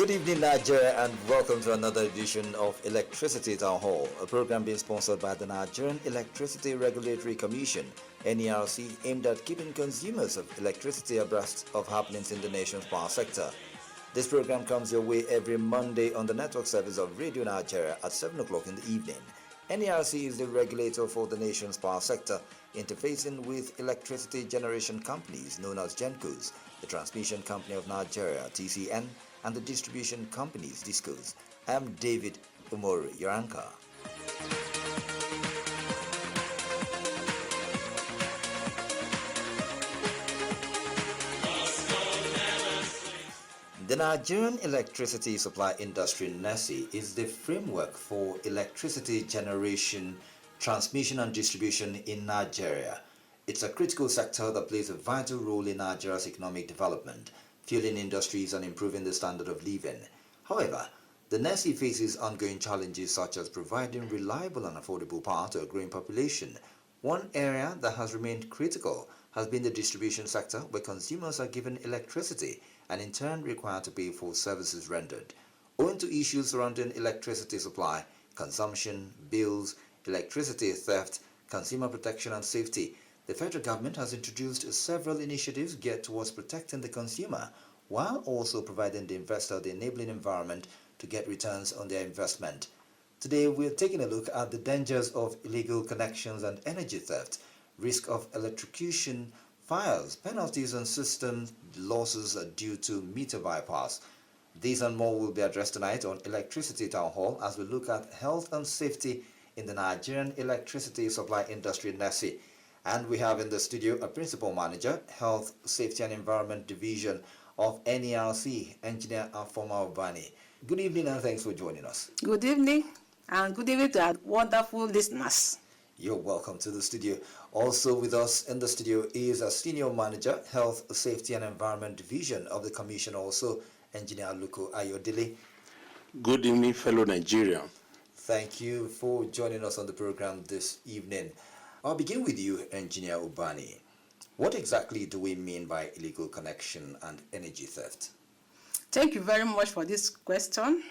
Good evening, Nigeria, and welcome to another edition of Electricity Town Hall, a program being sponsored by the Nigerian Electricity Regulatory Commission, NERC, aimed at keeping consumers of electricity abreast of happenings in the nation's power sector. This program comes your way every Monday on the network service of Radio Nigeria at 7 o'clock in the evening. NERC is the regulator for the nation's power sector, interfacing with electricity generation companies known as GENCOs, the Transmission Company of Nigeria, TCN, and the distribution companies, DISCOs. I'm David Umori, your anchor. The Nigerian electricity supply industry, NERC, is the framework for electricity generation, transmission and distribution in Nigeria. It's a critical sector that plays a vital role in Nigeria's economic development, fueling industries and improving the standard of living. However, the NERC faces ongoing challenges such as providing reliable and affordable power to a growing population. One area that has remained critical has been the distribution sector, where consumers are given electricity and in turn required to pay for services rendered. Owing to issues surrounding electricity supply, consumption, bills, electricity theft, consumer protection and safety, the federal government has introduced several initiatives geared towards protecting the consumer, while also providing the investor the enabling environment to get returns on their investment. Today, we're taking a look at the dangers of illegal connections and energy theft, risk of electrocution, fires, penalties and system losses due to meter bypass. These and more will be addressed tonight on Electricity Town Hall as we look at health and safety in the Nigerian electricity supply industry, NERC. And we have in the studio a Principal Manager, Health, Safety and Environment Division of NERC, Engineer Afoma Obani. Good evening and thanks for joining us. Good evening and good evening to our wonderful listeners. You're welcome to the studio. Also with us in the studio is a Senior Manager, Health, Safety and Environment Division of the Commission, also Engineer Luko Ayodele. Good evening, fellow Nigerians. Thank you for joining us on the program this evening. I'll begin with you, Engineer Ubani. What exactly do we mean by illegal connection and energy theft? Thank you very much for this question.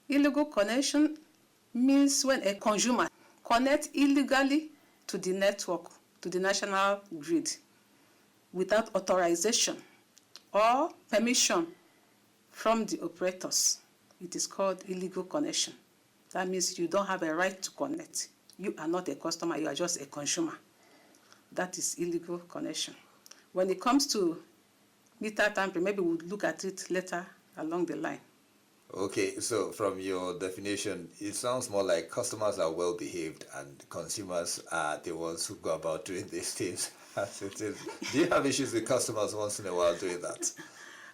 Illegal connection means when a consumer connects illegally to the network, to the national grid, without authorization or permission from the operators. It is called illegal connection. That means you don't have a right to connect. You are not a customer, you are just a consumer. That is illegal connection. When it comes to meter tampering, maybe we'll look at it later along the line. Okay, so from your definition, it sounds more like customers are well behaved and consumers are the ones who go about doing these things as it is. Do you have issues with customers once in a while doing that?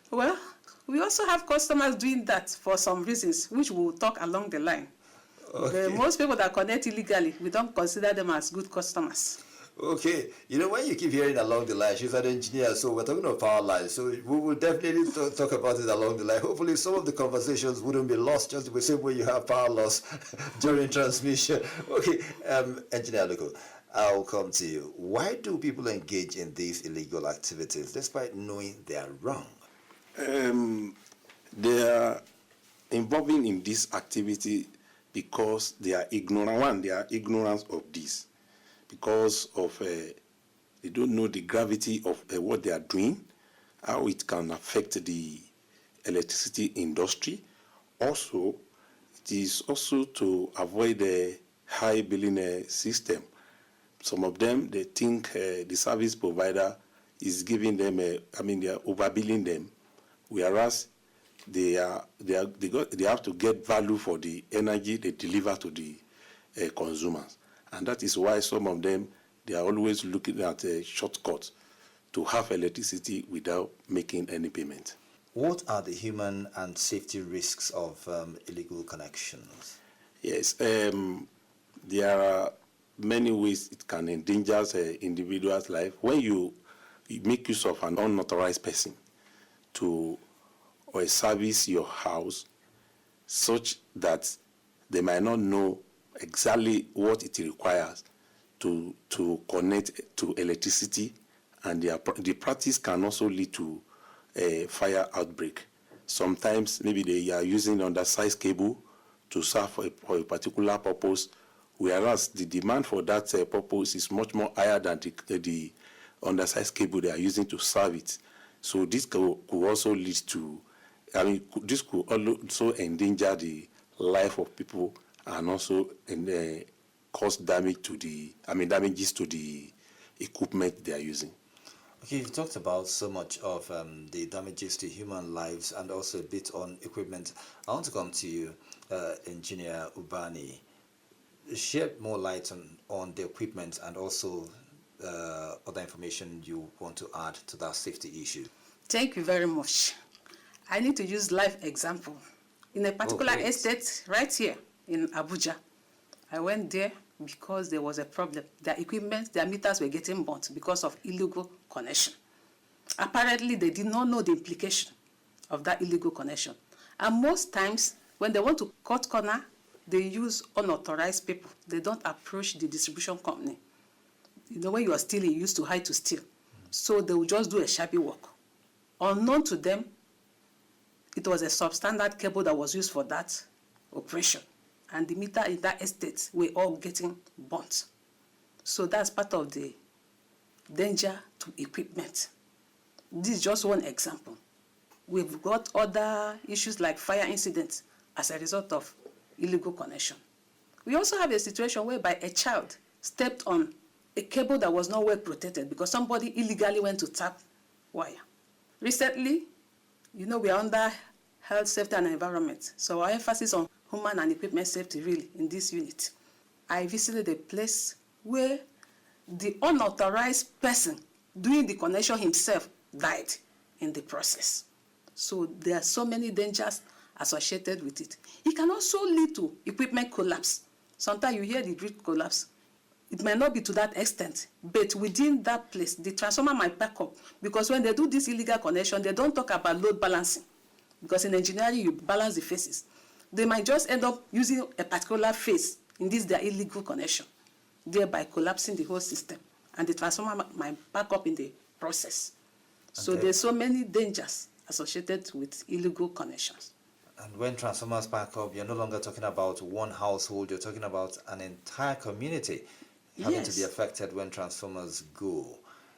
Well, we also have customers doing that for some reasons, which we'll talk along the line. Okay. Most people that connect illegally, we don't consider them as good customers. Okay, you know, when you keep hearing along the line, she's an engineer, so we're talking about power lines, so we will definitely talk about it along the line. Hopefully some of the conversations wouldn't be lost just the same way you have power loss during transmission. Okay, Engineer Luko, I'll come to you. Why do people engage in these illegal activities despite knowing they are wrong? They are involving in this activity because they are ignorant. One, they are ignorant of this, because of they don't know the gravity of what they are doing, how it can affect the electricity industry. Also, it is also to avoid the high billing system. Some of them, they think the service provider is giving them, they are overbilling them, whereas they have to get value for the energy they deliver to the consumers. And that is why some of them, they are always looking at a shortcut to have electricity without making any payment. What are the human and safety risks of illegal connections? Yes, there are many ways it can endanger an individual's life. When you make use of an unauthorized person to service your house, such that they might not know exactly what it requires to connect to electricity, and the practice can also lead to a fire outbreak. Sometimes maybe they are using undersized cable to serve for a particular purpose, whereas the demand for that purpose is much more higher than the undersized cable they are using to serve it. So this could also lead to, this could also endanger the life of people and also cause damage to damages to the equipment they are using. Okay, you've talked about so much of the damages to human lives and also a bit on equipment. I want to come to you, Engineer Ubani. Shed more light on the equipment and also other information you want to add to that safety issue. Thank you very much. I need to use live example. In a particular estate right here in Abuja, I went there because there was a problem. Their equipment, their meters were getting burnt because of illegal connection. Apparently, they did not know the implication of that illegal connection. And most times, when they want to cut corner, they use unauthorized people. They don't approach the distribution company. You know, when you are stealing, you used to hide to steal. So they will just do a shabby work. Unknown to them, it was a substandard cable that was used for that operation. And the meter in that estate were all getting burnt. So that's part of the danger to equipment. This is just one example. We've got other issues like fire incidents as a result of illegal connection. We also have a situation whereby a child stepped on a cable that was not well protected because somebody illegally went to tap wire. Recently, you know, we are under health, safety, and environment. So our emphasis on human and equipment safety really in this unit. I visited a place where the unauthorized person doing the connection himself died in the process. So there are so many dangers associated with it. It can also lead to equipment collapse. Sometimes you hear the grid collapse. It may not be to that extent, but within that place, the transformer might back up. Because when they do this illegal connection, they don't talk about load balancing. Because in engineering, you balance the phases. They might just end up using a particular phase in this their illegal connection, thereby collapsing the whole system. And the transformer might back up in the process. So there's so many dangers associated with illegal connections. And when transformers back up, you're no longer talking about one household, you're talking about an entire community having to be affected when transformers go,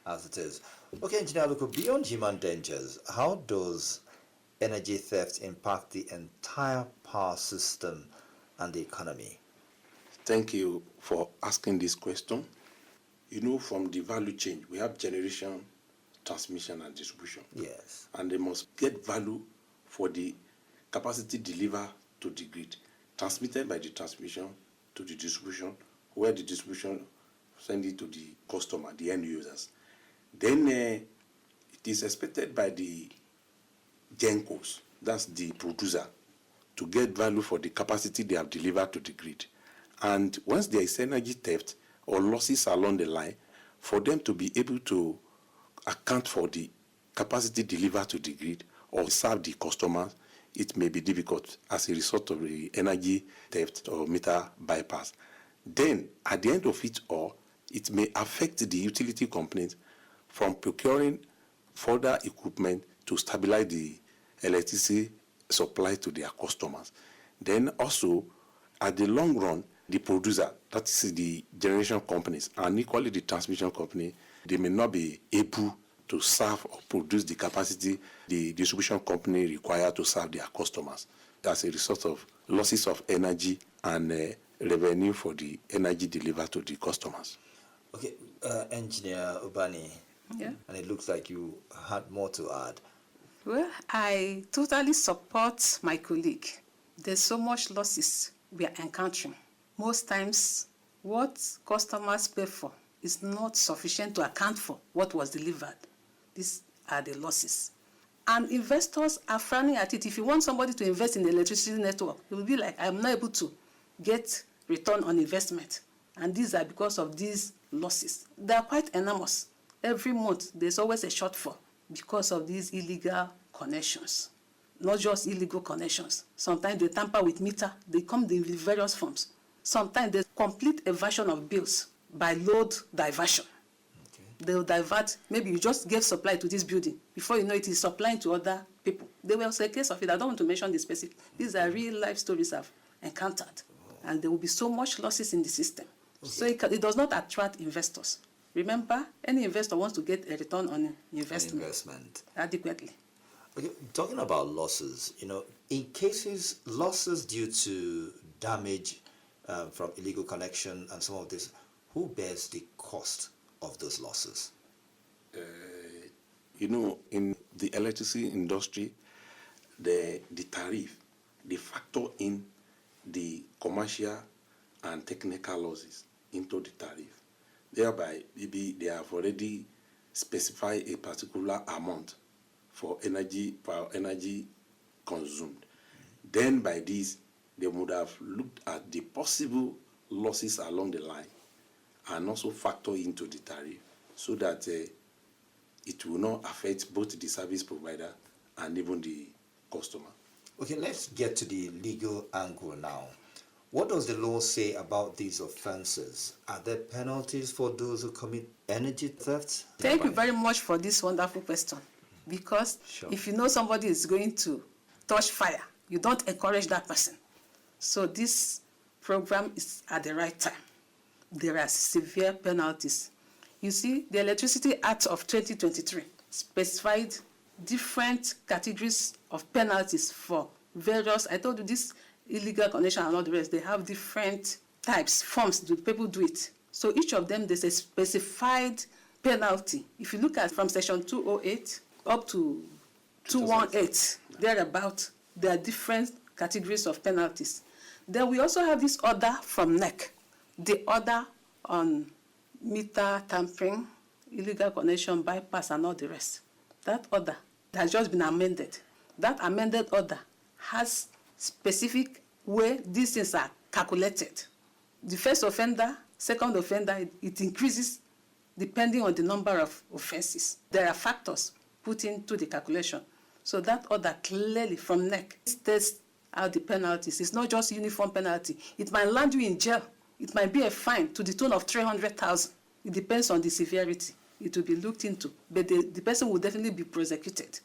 as it is. Okay, Engineer Aluko, beyond human dangers, how does energy theft impact the entire power system and the economy? Thank you for asking this question. You know, from the value chain, we have generation, transmission, and distribution. Yes. And they must get value for the capacity delivered to the grid, transmitted by the transmission to the distribution, where the distribution send it to the customer, the end users. Then it is expected by the gencos, that's the producer, to get value for the capacity they have delivered to the grid. And once there is energy theft or losses along the line, for them to be able to account for the capacity delivered to the grid or serve the customers, it may be difficult as a result of the energy theft or meter bypass. Then, at the end of it all, it may affect the utility companies from procuring further equipment to stabilize the electricity supply to their customers. Then also, at the long run, the producer, that is the generation companies, and equally the transmission company, they may not be able to serve or produce the capacity the distribution company require to serve their customers as a result of losses of energy and revenue for the energy delivered to the customers. Okay, Engineer Ubani, and it looks like you had more to add. Well, I totally support my colleague. There's so much losses we are encountering. Most times, what customers pay for is not sufficient to account for what was delivered. These are the losses. And investors are frowning at it. If you want somebody to invest in the electricity network, it will be like, I'm not able to get return on investment. And these are because of these losses. They are quite enormous. Every month, there's always a shortfall because of these illegal connections. Not just illegal connections. Sometimes they tamper with meter. They come in various forms. Sometimes they complete a version of bills by load diversion. They'll divert, maybe you just gave supply to this building. Before you know it, is supplying to other people. There was a case of it. I don't want to mention the specific. These are real life stories I've encountered. And there will be so much losses in the system. Okay. So it does not attract investors. Remember, any investor wants to get a return on investment adequately. Okay, talking about losses, in cases, losses due to damage from illegal connection and some of this, who bears the cost of those losses? In the electricity industry, the tariff, they factor in the commercial and technical losses into the tariff. Thereby, maybe they have already specified a particular amount for energy consumed. Then by this, they would have looked at the possible losses along the line and also factor into the tariff so that it will not affect both the service provider and even the customer. Okay, let's get to the legal angle now. What does the law say about these offenses? Are there penalties for those who commit energy theft? Thank you very much for this wonderful question. Because if you know somebody is going to touch fire, you don't encourage that person. So this program is at the right time. There are severe penalties. You see, the Electricity Act of 2023 specified different categories of penalties for various, I told you this illegal connection and all the rest, they have different types, forms, do people do it. So each of them, there's a specified penalty. If you look at from section 208 up to 218, thereabout, there are different categories of penalties. Then we also have this order from NERC, the order on meter tampering, illegal connection, bypass, and all the rest. That order has just been amended. That amended order has specific way these things are calculated. The first offender, second offender, it increases depending on the number of offenses. There are factors put into the calculation. So that order clearly from NERC states out the penalties. It's not just uniform penalty. It might land you in jail. It might be a fine to the tune of 300,000. It depends on the severity. It will be looked into, but the person will definitely be prosecuted.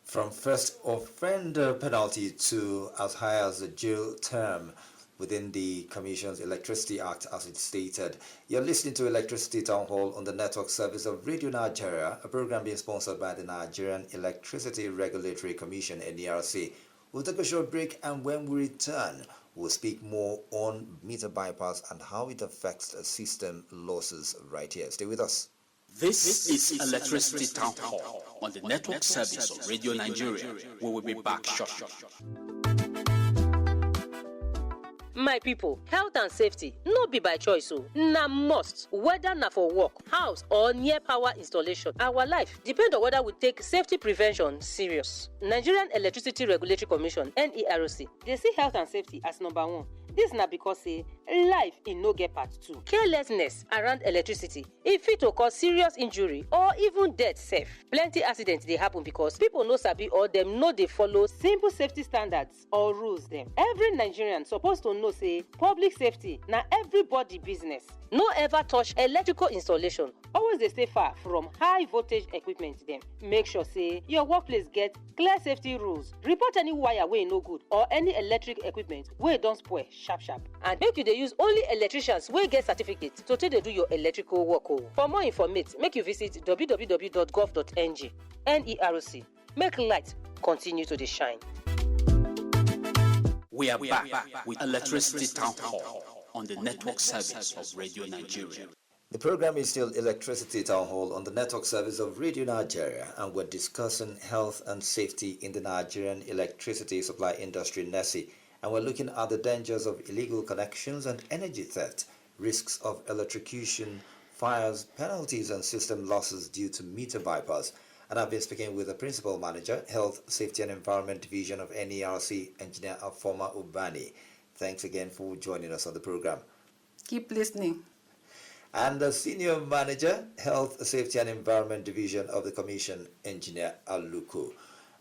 From first offender penalty to as high as a jail term within the Commission's Electricity Act, as it stated. You're listening to Electricity Town Hall on the network service of Radio Nigeria, a program being sponsored by the Nigerian Electricity Regulatory Commission, NERC. We'll take a short break, and when we return, we'll speak more on meter bypass and how it affects system losses right here. Stay with us. This is Electricity Town Hall on the network service of Radio Nigeria. We will be back shortly. My people, health and safety no be by choice o, na must. Whether na for work, house or near power installation, our life depend on whether we take safety prevention serious. Nigerian Electricity Regulatory Commission (NERC) dey see health and safety as number one. This na because say life in no get part two. Carelessness around electricity fit to cause serious injury or even death sef. Plenty accidents dey happen because people no sabi or dem no dey follow simple safety standards or rules dem. Every Nigerian suppose to know say public safety na everybody business. No ever touch electrical installation. Always dey stay far from high voltage equipment dem. Make sure say your workplace get clear safety rules. Report any wire wey no good or any electric equipment wey don spoil sharp. And make you dey use only electricians wey get certificate to take dey do your electrical work o. For more information, make you visit www.gov.ng. NERC. Make light continue to dey shine. We are back with Electricity Town Hall on the network service of Radio Nigeria. The program is still Electricity Town Hall on the network service of Radio Nigeria, and we're discussing health and safety in the Nigerian electricity supply industry, NERC, and we're looking at the dangers of illegal connections and energy theft, risks of electrocution, fires, penalties, and system losses due to meter bypass. And I've been speaking with the Principal Manager, Health, Safety and Environment Division of NERC, Engineer Afoma Ubani. Thanks again for joining us on the program. Keep listening. And the Senior Manager, Health, Safety and Environment Division of the Commission, Engineer Aluko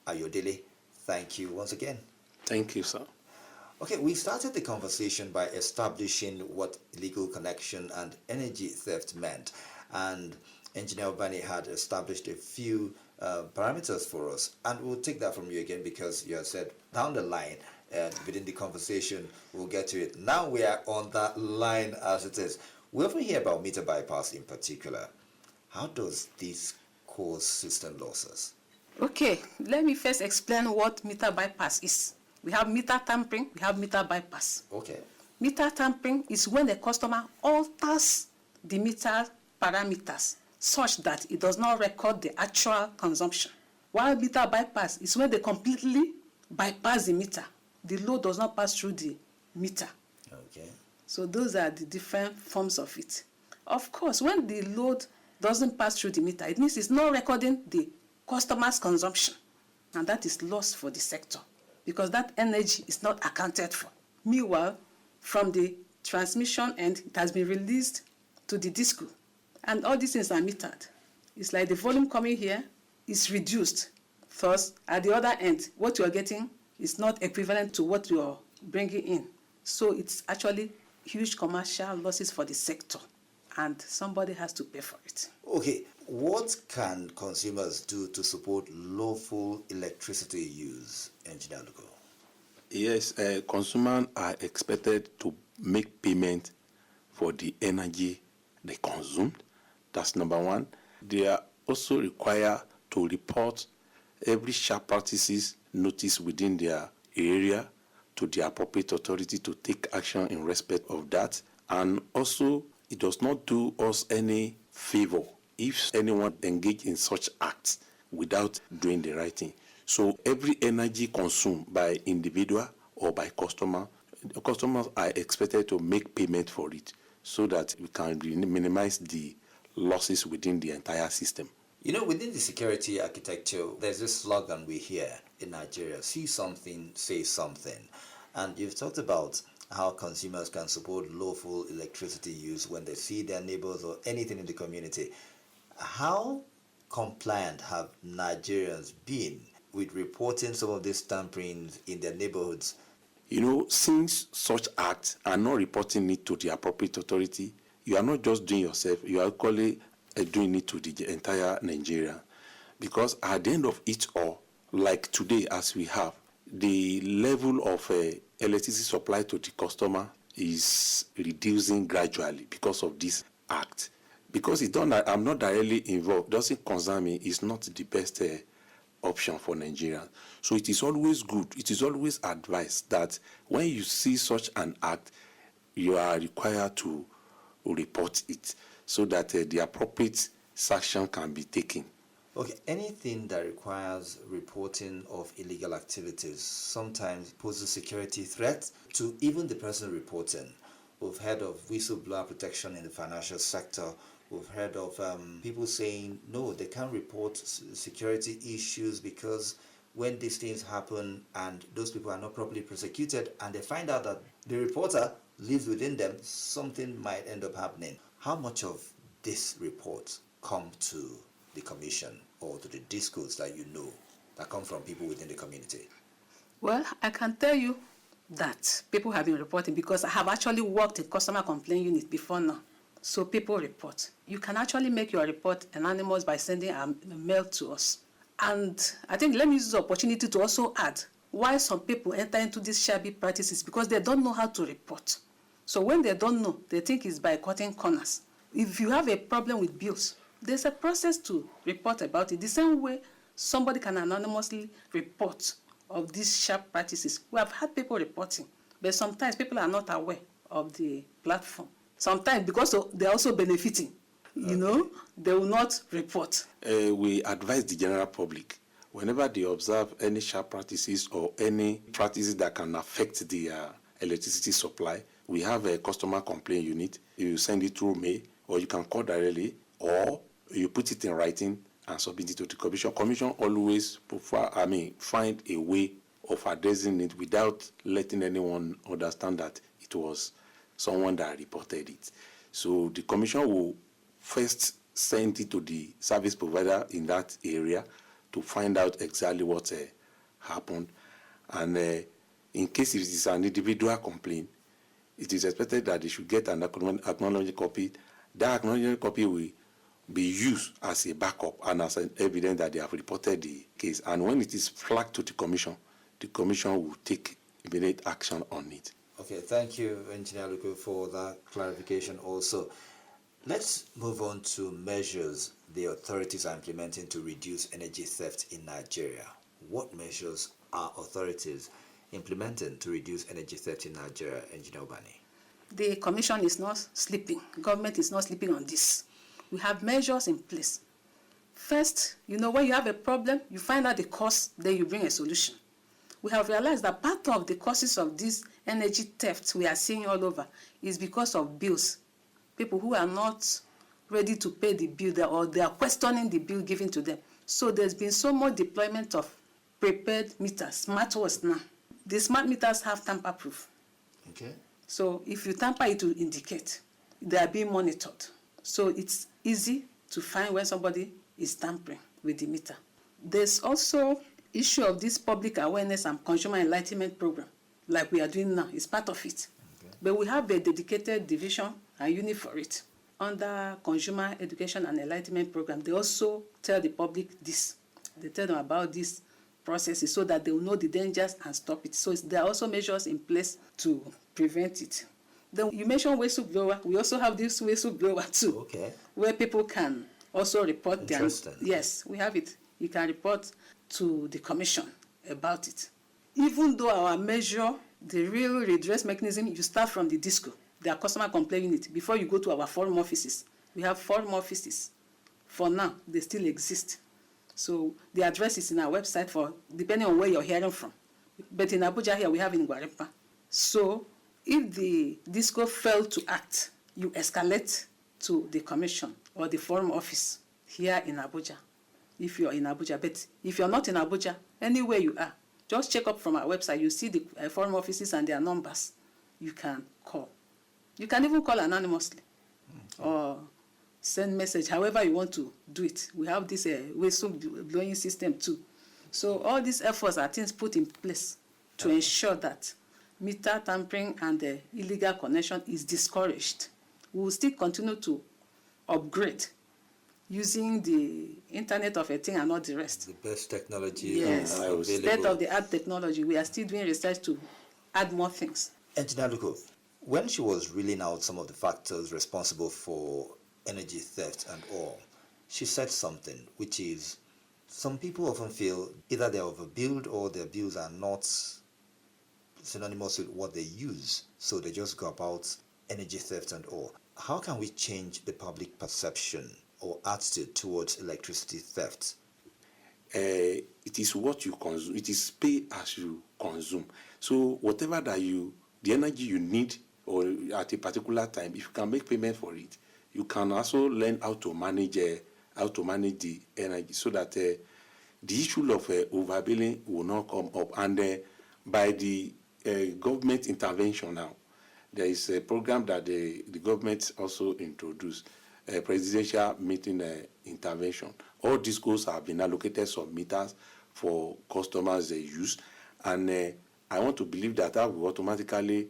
Ayodele. Thank you once again. Thank you, sir. Okay, we started the conversation by establishing what illegal connection and energy theft meant. And Engineer Ubani had established a few parameters for us. And we'll take that from you again because you have said down the line and within the conversation, we'll get to it. Now we are on that line as it is. We often hear about meter bypass in particular. How does this cause system losses? Okay, let me first explain what meter bypass is. We have meter tampering, we have meter bypass. Okay. Meter tampering is when the customer alters the meter parameters such that it does not record the actual consumption. While meter bypass is when they completely bypass the meter. The load does not pass through the meter. Okay. So those are the different forms of it. Of course, when the load doesn't pass through the meter, it means it's not recording the customer's consumption. And that is lost for the sector because that energy is not accounted for. Meanwhile, from the transmission end, it has been released to the disco. And all these things are metered. It's like the volume coming here is reduced. Thus, at the other end, what you are getting is not equivalent to what you are bringing in. So it's actually huge commercial losses for the sector, and somebody has to pay for it. Okay, what can consumers do to support lawful electricity use, Engineer Lugo? Yes, consumers are expected to make payment for the energy they consumed. That's number one. They are also required to report every sharp practices noticed within their area to the appropriate authority to take action in respect of that. And also, it does not do us any favor if anyone engage in such acts without doing the right thing. So every energy consumed by individual or by customer, the customers are expected to make payment for it so that we can minimize the losses within the entire system. You know, within the security architecture, there's this slogan we hear in Nigeria, see something, say something. And you've talked about how consumers can support lawful electricity use when they see their neighbors or anything in the community. How compliant have Nigerians been with reporting some of these tamperings in their neighborhoods? You know, since such acts are not reporting it to the appropriate authority, you are not just doing yourself, you are equally doing it to the entire Nigeria. Because at the end of it all, like today as we have, the level of electricity supply to the customer is reducing gradually because of this act. Because I'm not directly involved, doesn't concern me, it's not the best option for Nigerians. So it is always good, it is always advised that when you see such an act, you are required to report it so that the appropriate sanction can be taken. Okay, anything that requires reporting of illegal activities sometimes poses security threat to even the person reporting. We've heard of whistleblower protection in the financial sector. We've heard of people saying, no, they can't report security issues because when these things happen and those people are not properly prosecuted and they find out that the reporter lives within them, something might end up happening. How much of this report come to the commission or to the discourse that you know that come from people within the community? Well, I can tell you that people have been reporting because I have actually worked in customer complaint unit before now. So people report. You can actually make your report anonymous by sending a mail to us. And I think let me use the opportunity to also add why some people enter into these shabby practices because they don't know how to report. So when they don't know, they think it's by cutting corners. If you have a problem with bills, there's a process to report about it. The same way somebody can anonymously report of these sharp practices. We have had people reporting, but sometimes people are not aware of the platform. Sometimes because they're also benefiting, you know, they will not report. We advise the general public, whenever they observe any sharp practices or any practices that can affect the electricity supply, we have a customer complaint unit. You send it through mail, or you can call directly, or you put it in writing and submit it to the commission. Commission always find a way of addressing it without letting anyone understand that it was someone that reported it. So the commission will first send it to the service provider in that area to find out exactly what happened. And in case it is an individual complaint, it is expected that they should get an acknowledgement copy. That acknowledgement copy will be used as a backup and as an evidence that they have reported the case. And when it is flagged to the commission will take immediate action on it. Okay, thank you, Engineer Luku, for that clarification also. Let's move on to measures the authorities are implementing to reduce energy theft in Nigeria. What measures are authorities implementing to reduce energy theft in Nigeria, Engineer Obani? The commission is not sleeping. Government is not sleeping on this. We have measures in place. First, when you have a problem, you find out the cause, then you bring a solution. We have realized that part of the causes of this energy theft we are seeing all over is because of bills. People who are not ready to pay the bill, or they are questioning the bill given to them. So there's been so much deployment of prepaid meters, smart ones now. The smart meters have tamper-proof. Okay. So if you tamper, it will indicate. They are being monitored. So it's easy to find when somebody is tampering with the meter. There's also issue of this public awareness and consumer enlightenment program, like we are doing now. It's part of it. Okay. But we have a dedicated division and unit for it. Under consumer education and enlightenment program, they also tell the public this. They tell them about these processes so that they will know the dangers and stop it. So there are also measures in place to prevent it. Then you mentioned whistleblower. We also have this whistleblower too, okay, where people can also report their. Interesting. Yes, we have it. You can report to the commission about it. Even though our measure, the real redress mechanism, you start from the DISCO, their customer complaint unit, before you go to our forum offices. We have forum offices. For now, they still exist. So the address is in our website for depending on where you're hearing from. But in Abuja here, we have in Gwarepa. So if the DISCO failed to act, you escalate to the commission or the forum office here in Abuja, if you're in Abuja. But if you're not in Abuja, anywhere you are, just check up from our website. You see the forum offices and their numbers. You can call. You can even call anonymously or send message, however you want to do it. We have this whistle-blowing system too. So all these efforts are things put in place to ensure that meter tampering and the illegal connection is discouraged. We will still continue to upgrade using the Internet of a Thing and all the rest. The best technology. Yes, available. state-of-the-art technology. We are still doing research to add more things. Engineer Luku, when she was reeling out some of the factors responsible for energy theft and all, she said something, which is some people often feel either they're overbilled or their bills are not synonymous with what they use, so they just go about energy theft and all. How can we change the public perception or attitude towards electricity theft? It is what you consume. It is pay as you consume. So whatever that the energy you need or at a particular time, if you can make payment for it, you can also learn how to manage the energy so that the issue of overbilling will not come up. And by the government intervention now, there is a program that the government also introduced, a presidential meeting intervention. All these schools have been allocated some meters for customers use, and I want to believe that will automatically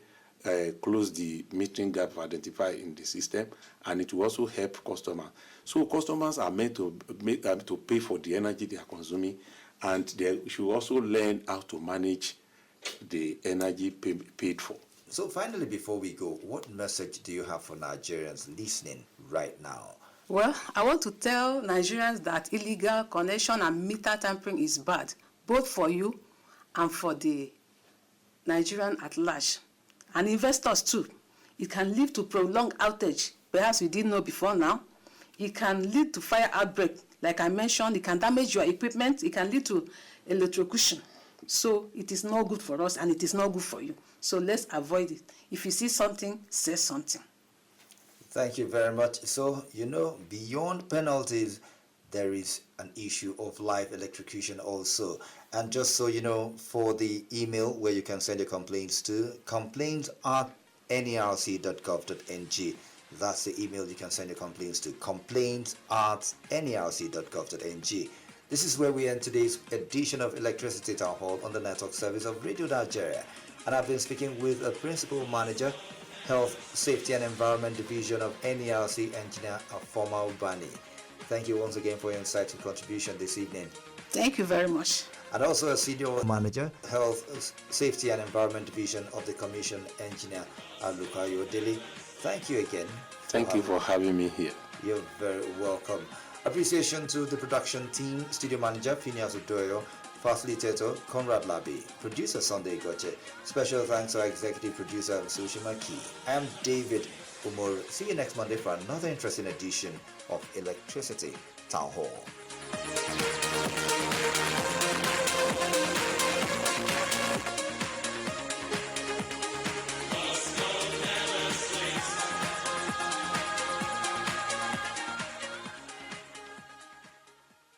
close the metering gap identified in the system, and it will also help customers. So customers are meant to pay for the energy they are consuming, and they should also learn how to manage the energy paid for. So finally, before we go, what message do you have for Nigerians listening right now? Well, I want to tell Nigerians that illegal connection and meter tampering is bad, both for you and for the Nigerian at large. And investors too. It can lead to prolonged outage, perhaps you didn't know before now. It can lead to fire outbreak, like I mentioned. It can damage your equipment. It can lead to electrocution. So it is not good for us, and it is not good for you. So let's avoid it. If you see something, say something. Thank you very much. So, beyond penalties, there is an issue of live electrocution also. And just so you know, for the email where you can send your complaints to, complaints@nerc.gov.ng. That's the email you can send your complaints to, complaints@nerc.gov.ng. This is where we end today's edition of Electricity Town Hall on the network service of Radio Nigeria. And I've been speaking with a Principal Manager, Health, Safety and Environment Division of NERC, Engineer Afoma Ubani. Thank you once again for your insightful contribution this evening. Thank you very much. And also a Senior Manager, Health, Safety and Environment Division of the Commission, Engineer Alukayo Dele. Thank you again. Thank you for having me here. You're very welcome. Appreciation to the production team, Studio Manager Phineas Udoyo, Facilitator Conrad Labi, Producer Sunday Goche. Special thanks to our Executive Producer Sushima Ki. I'm David Umoru. See you next Monday for another interesting edition of Electricity Town Hall.